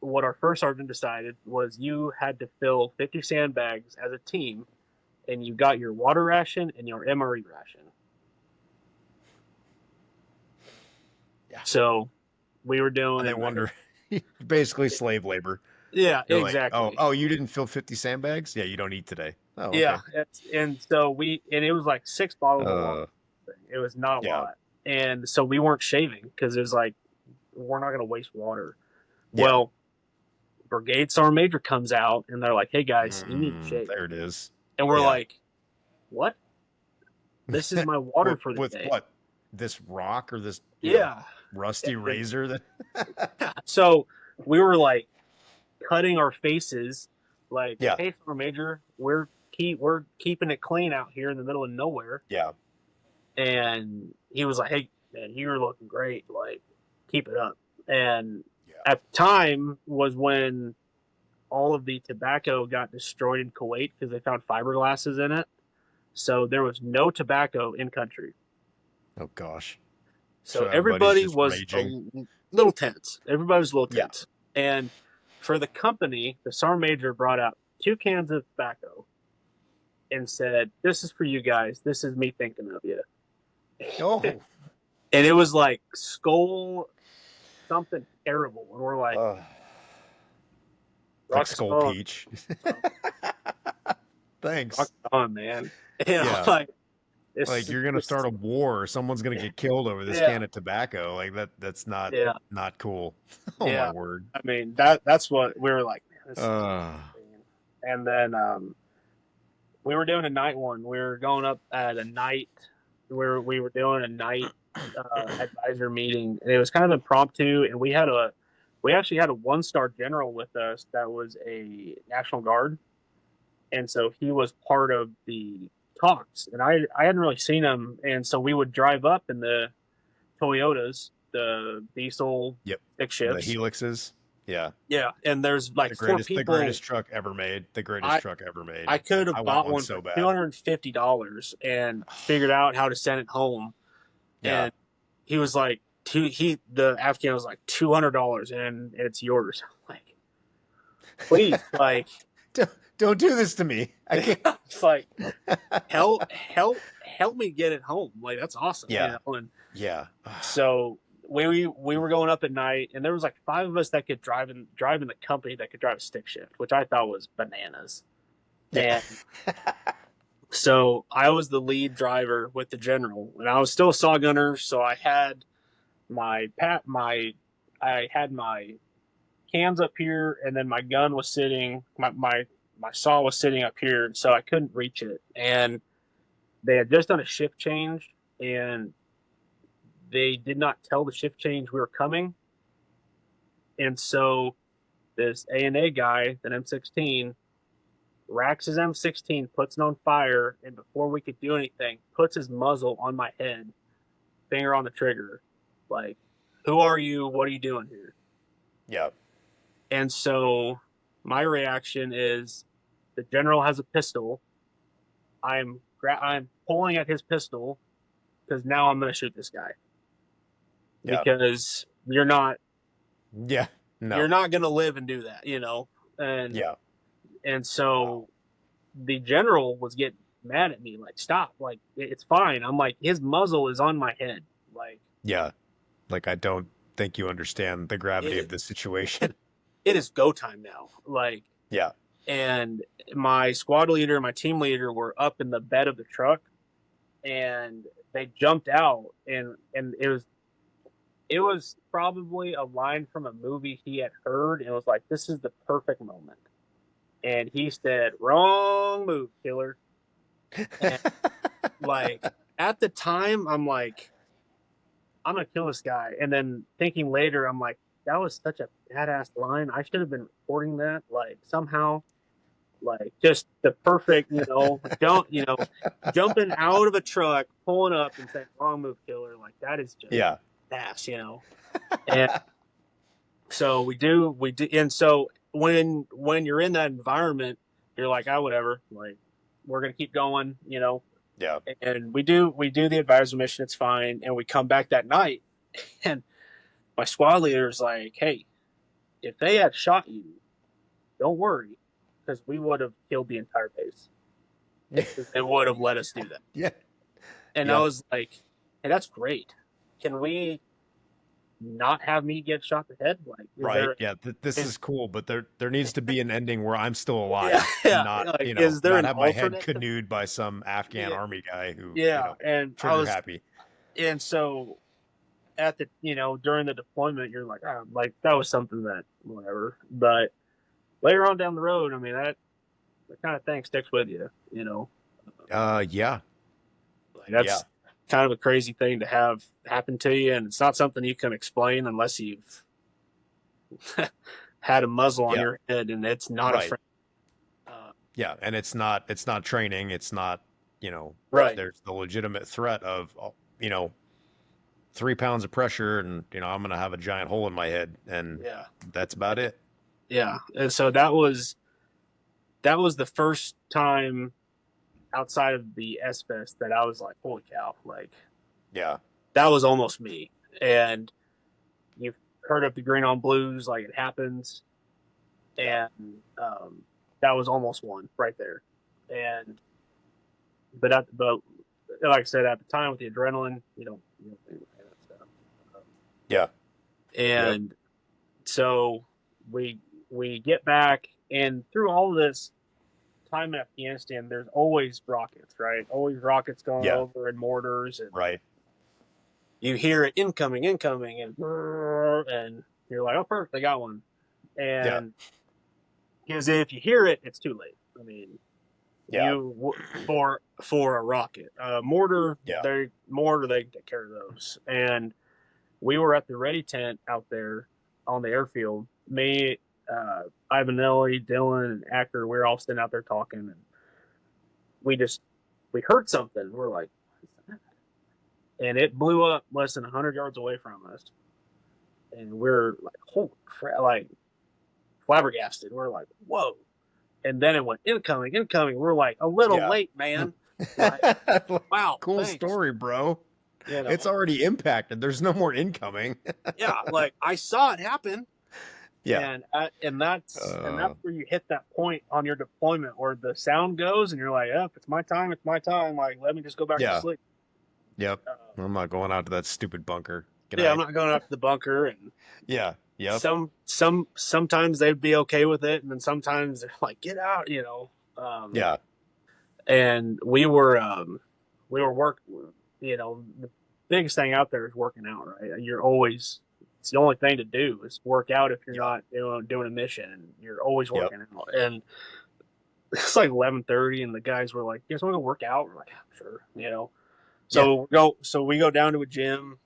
what our first sergeant decided was you had to fill 50 sandbags as a team, and you got your water ration and your MRE ration. Yeah. So we were doing. And they wonder, basically slave labor. Yeah, They're exactly. like, oh, you didn't fill 50 sandbags? Yeah, you don't eat today. Oh, okay. Yeah, and so it was like 6 bottles of water. It was not a Yeah. lot, and so we weren't shaving because it was like we're not going to waste water. Yeah. Well, Brigade Sergeant Major comes out and they're like, "Hey guys, you need to shave." There it is. And we're Yeah. like, what? This is my water for the With day. what? This rock or this, Yeah. rusty And, razor that yeah. So we were like cutting our faces, like, Yeah. hey, Sergeant Major, we're keeping it clean out here in the middle of nowhere. Yeah. And he was like, hey, man, you're looking great. Like, keep it up. And Yeah. at the time was when all of the tobacco got destroyed in Kuwait because they found fiberglasses in it. So there was no tobacco in country. Oh gosh. So So everybody's everybody just was a raging. little tense. Everybody was a little Yeah. tense. And for the company, the sergeant major brought out 2 cans of tobacco and said, "This is for you guys. This is me thinking of you." Oh. And it was like Skull something terrible. And we're like, Uh, like rock Skull on, Peach. rock Thanks. on, man. You know, Yeah. like Like this, you're gonna this start a war or someone's gonna get killed over this yeah, can of tobacco. Like that's yeah, not cool. Oh my yeah. word. I mean, that's what we were like, man, this is Uh insane. And then we were doing a night one. We were going up at a night where we were doing a night advisor meeting, and it was kind of impromptu. And we actually had a 1-star general with us that was a National Guard, and so he was part of the talks. And I hadn't really seen him, and so we would drive up in the Toyotas, the diesel yep. stick The shifts. Helixes. Yeah. Yeah, and there's like four The people. greatest truck ever made. The greatest I truck ever made. I could I have want bought one one so for bad. $250 and figured out how to send it home. Yeah. And he was like, the Afghan was like $200 and it's yours. I'm like, please, like, Don't do this to me. I can't. it's like, help me get it home. Like, that's awesome, you Yeah. know. And Yeah. so we were going up at night, and there was like 5 of us that could drive in the company that could drive a stick shift, which I thought was bananas. Yeah. And so I was the lead driver with the general, and I was still a saw gunner. So I had I had my cans up here, and then my gun was sitting, my saw was sitting up here, so I couldn't reach it. And they had just done a shift change, and they did not tell the shift change we were coming. And so this A&A guy, an M16, racks his M16, puts it on fire, and before we could do anything, puts his muzzle on my head, finger on the trigger, like, "Who are you? What are you doing here?" Yeah. And so my reaction is, the general has a pistol. I'm pulling at his pistol because now I'm going to shoot this guy Yeah. because you're not Yeah. No. going to live and do that, you know. And Yeah. and so the general was getting mad at me, like, stop, like, it's fine. I'm like, his muzzle is on my head, like, Yeah. Like I don't think you understand the gravity of it, the situation. it is go time now, like. Yeah. And my squad leader and my team leader were up in the bed of the truck, and they jumped out, and it was probably a line from a movie he had heard, and it was like, this is the perfect moment. And he said, "Wrong move, killer." And like, at the time, I'm like, I'm gonna kill this guy. And then thinking later, I'm like, that was such a badass line. I should have been recording that, like, somehow, like, just the perfect, jumping out of a truck, pulling up and saying, "Wrong move, killer." Like, that is just Yeah. ass, you know. And so we do. And so when you're in that environment, you're like, "Ah, whatever, like, we're gonna keep going, you know." Yeah. And we do the advisor mission, it's fine. And we come back that night, and my squad leader is like, "Hey, if they had shot you, don't worry, because we would have killed the entire base. They would have let us do that." Yeah. And I Yeah. was like, "Hey, that's great. Can we not have me get shot in the head? Like, Right. Yeah. This is is cool, but there needs to be an ending where I'm still yeah, alive, yeah, not, like, is there not an have my head alternate? canoed by some Afghan Yeah, army guy who, yeah. And I trigger was, happy. and so at the, during the deployment, you're like, like, that was something that whatever. But later on down the road, I mean, that kind of thing sticks with you, you know. Yeah, Like yeah, that's kind of a crazy thing to have happen to you, and it's not something you can explain unless you've had a muzzle on yeah, your head, and it's not a right. friend. Uh, Yeah, and it's not training. It's not, right. there's the legitimate threat of, 3 pounds of pressure, and I'm gonna have a giant hole in my head, and Yeah. that's about it. Yeah. And so that was the first time outside of the S Fest that I was like, holy cow, like Yeah, that was almost me. And you've heard of the green on blues, like it happens. yeah, And that was almost one right there. And but like I said, at the time with the adrenaline, you don't think about that stuff. Um, yeah, yep, and so we we get back, and through all of this time in Afghanistan, there's always rockets, right? Always rockets going yeah, over and mortars, and right, you hear it incoming, incoming, and you're like, oh, perfect, I got one. yeah, And because if you hear it, it's too late. I mean, yeah, for a rocket, mortar, yeah, they can take care of those. And we were at the ready tent out there on the airfield. Me, Ivanelli, Dylan, and Acker, we were all sitting out there talking, and we just we heard something. We're like, and it blew up less than 100 yards away from us, and we're like, holy crap, like flabbergasted. We're like, whoa. And then it went incoming, incoming. We're like, a little yeah. late, man. Like, wow, Cool thanks. story, bro. You It's know, already impacted. There's no more incoming. yeah, like I saw it happen. Yeah. And that's Uh, where you hit that point on your deployment where the sound goes and you're like, oh, it's my time, it's my time. Like, let me just go back to yeah. sleep. Yep. Um, I'm not going out to that stupid bunker. Good yeah, I'm night. not going out to the bunker. And Yeah. Yep. sometimes they'd be okay with it, and then sometimes they're like, get out, Yeah. and we were work, the biggest thing out there is working out, right? It's the only thing to do is work out if you're Yeah. not, doing a mission, and you're always Yep. working out. And it's like 11:30, and the guys were like, "You guys want to go work out?" We're like, "Sure," Yeah. So we go down to a gym,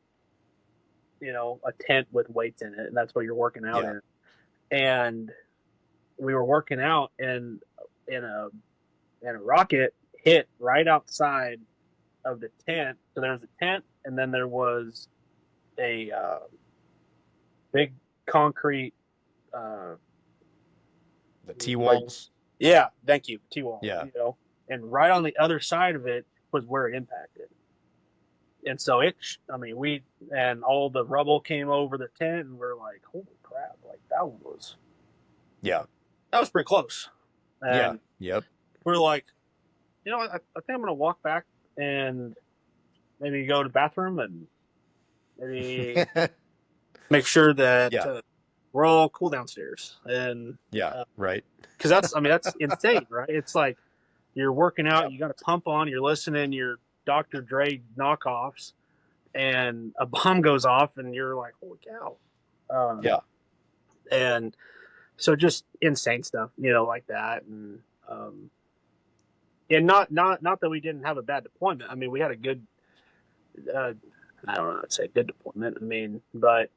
a tent with weights in it, and that's what you're working out Yeah. in. And we were working out, and in a rocket hit right outside of the tent. So there was a tent, and then there was a big concrete, uh, The T like, walls. yeah, thank you, T-wall, Yeah. and right on the other side of it was where it impacted. And so I mean, and all the rubble came over the tent, and we're like, holy crap, like Yeah. that was pretty close. Yeah. And Yep. we're like, I think I'm gonna walk back and maybe go to the bathroom and maybe make sure that Yeah. we're all cool downstairs. And Yeah. Right. because that's insane, right? It's like you're working out, Yep. you got a pump on, you're listening to your Dr. Dre knockoffs, and a bomb goes off, and you're like, holy cow. Yeah. And so just insane stuff, like that. Um, and not that we didn't have a bad deployment. I mean, we had a good, uh, I don't know, I'd say good deployment. I mean, but,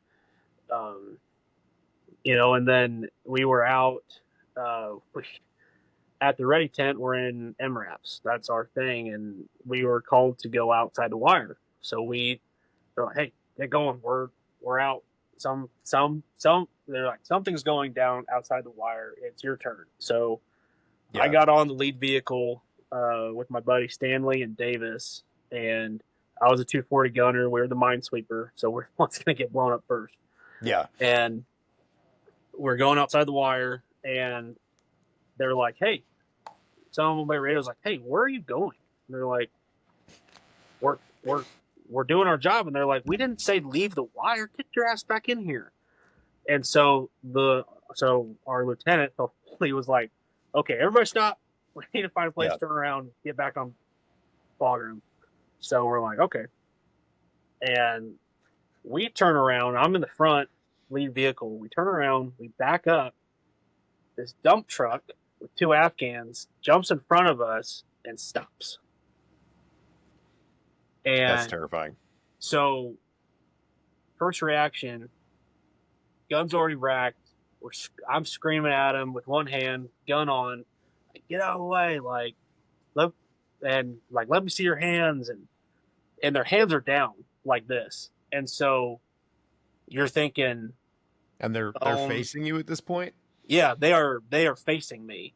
um, and then we were out, at the ready tent. We're in MRAPs. That's our thing. And we were called to go outside the wire. So they're like, hey, get going. We're out. They're like, something's going down outside the wire. It's your turn. So I Yeah. got on the lead vehicle with my buddy Stanley and Davis, and I was a 240 gunner. We were the minesweeper, so we're what's going to get blown up first. Yeah. And we're going outside the wire, and they're like, "Hey," someone on my radio's like, "Hey, where are you going?" And they're like, "We're we're we're doing our job," and they're like, "We didn't say leave the wire. Get your ass back in here." And so our lieutenant, he was like, "Okay, everybody stop. We need to find a place Yeah. to turn around, get back on fog room." So we're like, "Okay." And we turn around. I'm in the front lead vehicle. We turn around. We back up. This dump truck with 2 Afghans, jumps in front of us and stops. That's And terrifying. so, first reaction, gun's already racked. I'm screaming at him with one hand, gun on, like, get out of the way, like let let me see your hands, and their hands are down like this, and so you're thinking, And they're facing you at this point? yeah, they are facing me,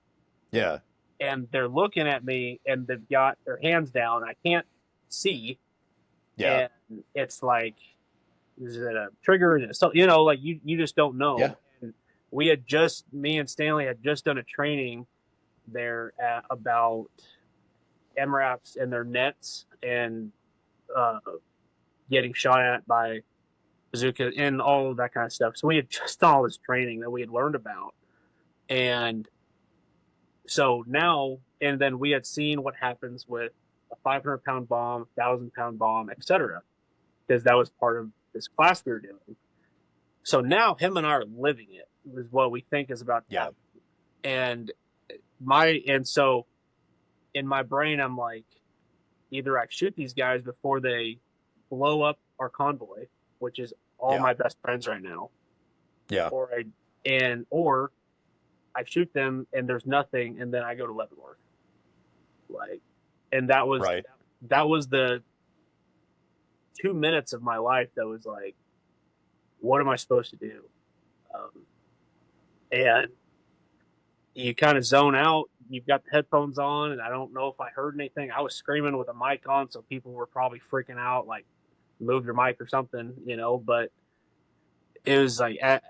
Yeah. and they're looking at me, and they've got their hands down. I can't see, Yeah. and it's like, is it a trigger? Is it so, like you just don't Yeah. know. And we had just me and Stanley had just done a training there about MRAPs and their nets and uh, getting shot at by bazooka and all of that kind of stuff. So we had just all this training that we had learned about, and so now, and then we had seen what happens with a 500-pound bomb, 1,000-pound bomb, etc., because that was part of this class we were doing. So now him and I are living it, is what we think is about to Yeah. happen. And so in my brain, I'm like, either I shoot these guys before they blow up our convoy, which is all Yeah. my best friends right now, Yeah. or I shoot them and there's nothing, and then I go to Leavenworth. Like, and Right. that was the 2 minutes of my life that was like, what am I supposed to do? Um, and you kind of zone out. You've got the headphones on, and I don't know if I heard anything. I was screaming with a mic on, so people were probably freaking out, like, move your mic or something, But it was like at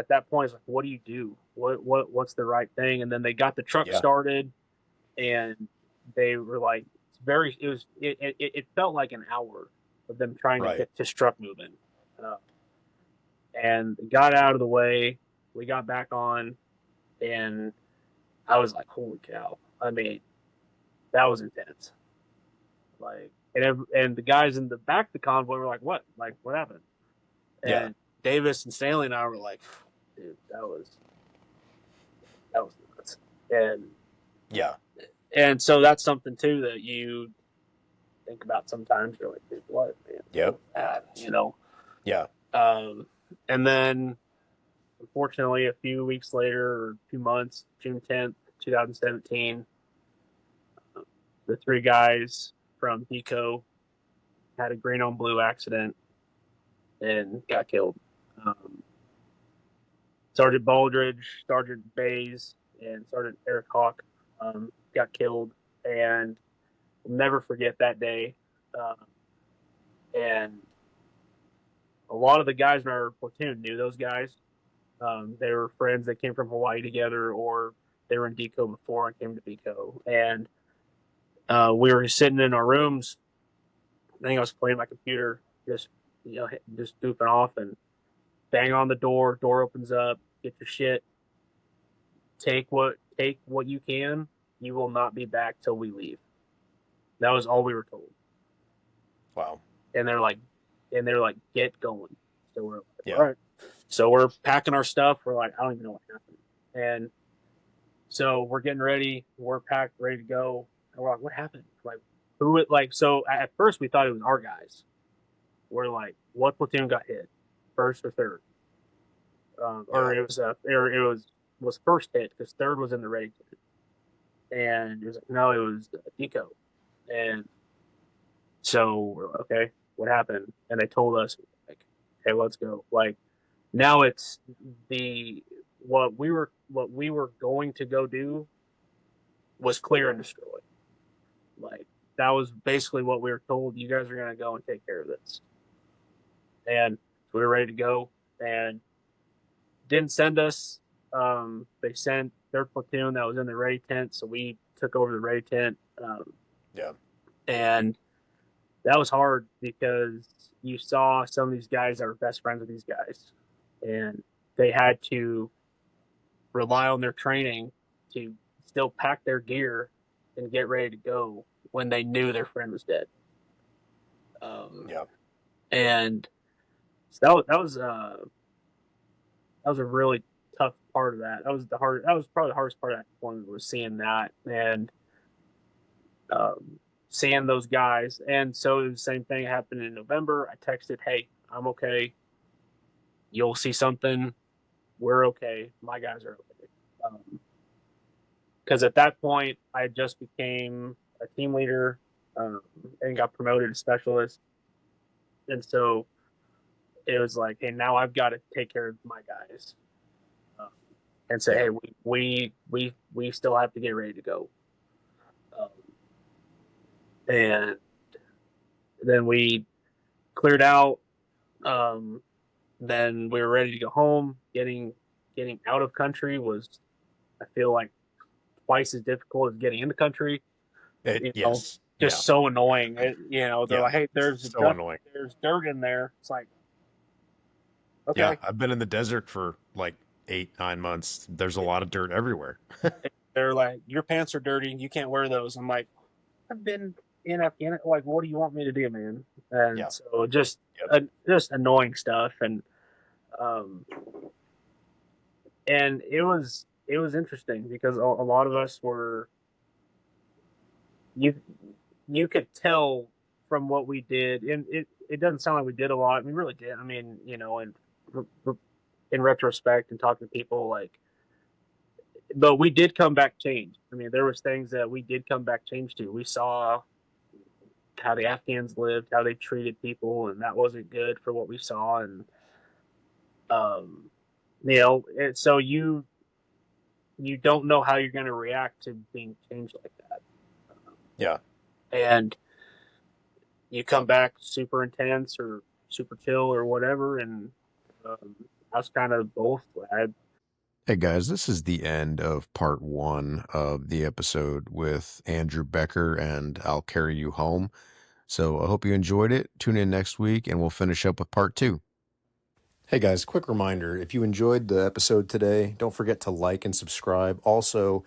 that point, it's like, what do you do? What's the right thing? And then they got the truck Yeah. started, and they were like, it felt like an hour of them trying to Right. get this truck moving, uh, and got out of the way. We got back on, and I was like, holy cow! I mean, that was intense. Like, and the guys in the back of the convoy were like, what? Like, what happened? Yeah. And Davis and Stanley and I were like, dude, that was nuts. Yeah. And so that's something too that you think about sometimes. You're like, dude, what, man? Yep. Yeah. Um, and then unfortunately, a few weeks later, or 2 months, June 10th, 2017, the 3 guys from Deco had a green on blue accident and got killed. Um, Sergeant Baldridge, Sergeant Bays, and Sergeant Eric Hawk got killed, and we'll never forget that day. Um, and a lot of the guys in our platoon knew those guys. They were friends that came from Hawaii together, or they were in Deco before I came to Deco. And we were sitting in our rooms. I think I was playing my computer, just goofing off, and bang on the door. Door opens up. Get your shit. Take what you can. You will not be back till we leave. That was all we were told. Wow. And they're like, get going. So we're like, Yeah. all right. So we're packing our stuff. We're like, I don't even know what happened. And so we're getting ready. We're packed, ready to go. And we're like, what happened? Like, who? Like, so at first we thought it was our guys. We're like, what platoon got hit, first or third? Or Yeah. it was first hit because third was in the ready tent. And it was like, no, it was Deco. And so we're like, okay, what happened? And they told us, like, hey, let's go. Like, now it's the what we were going to go do was clear and destroy. Like, that was basically what we were told. You guys are gonna go and take care of this. And we were ready to go, and didn't send us. They sent their platoon that was in the ready tent, so we took over the ready tent. Yeah. And that was hard because you saw some of these guys that were best friends with these guys, and they had to rely on their training to still pack their gear and get ready to go when they knew their friend was dead. Yeah. And so that was a really tough part of that. That was probably the hardest part of that deployment, was seeing that, and seeing those guys. And so the same thing happened in November. I texted, "Hey, I'm okay. You'll see something. We're okay. My guys are okay." Because at that point, I just became a team leader, and got promoted to specialist. And so it was like, hey, now I've got to take care of my guys, um, and say, Yeah. hey, we still have to get ready to go. Um, and then we cleared out. Um, then we were ready to go home. Getting out of country was, I feel like, twice as difficult as getting in the country. Yes. Yeah. Just so annoying. They're Yeah. like, hey, So annoying. there's dirt in there. It's like, Yeah. okay. I've been in the desert for like 8, 9 months. There's a lot of dirt everywhere. They're like, your pants are dirty. You can't wear those. I'm like, I've been in Afghanistan. Like, what do you want me to do, man? And Yeah. so Yep. just annoying stuff. Um, and it was interesting because a lot of us were, you you could tell from what we did, and it doesn't sound like we did a lot. We really did. I mean, and in retrospect and talking to people, like, but we did come back changed. I mean, there was things that we did come back changed to. We saw how the Afghans lived, how they treated people, and that wasn't good for what we saw. And um, so you don't know how you're going to react to being changed like that, Yeah. and you come back super intense or super chill or whatever, and I was kind of both. Hey guys, this is the end of part one of the episode with Andrew Becker and I'll Carry You Home. So I hope you enjoyed it. Tune in next week and we'll finish up with part two. Hey guys, quick reminder, if you enjoyed the episode today, don't forget to like and subscribe. Also,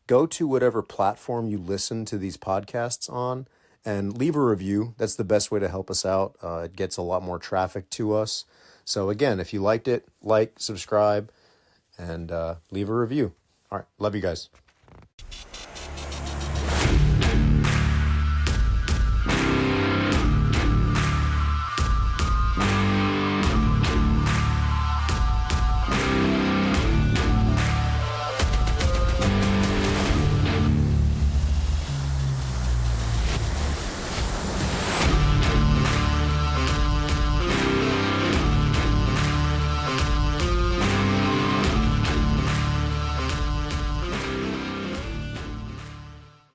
go to whatever platform you listen to these podcasts on and leave a review. That's the best way to help us out. It gets a lot more traffic to us. So again, if you liked it, like, subscribe, and leave a review. All right. Love you guys.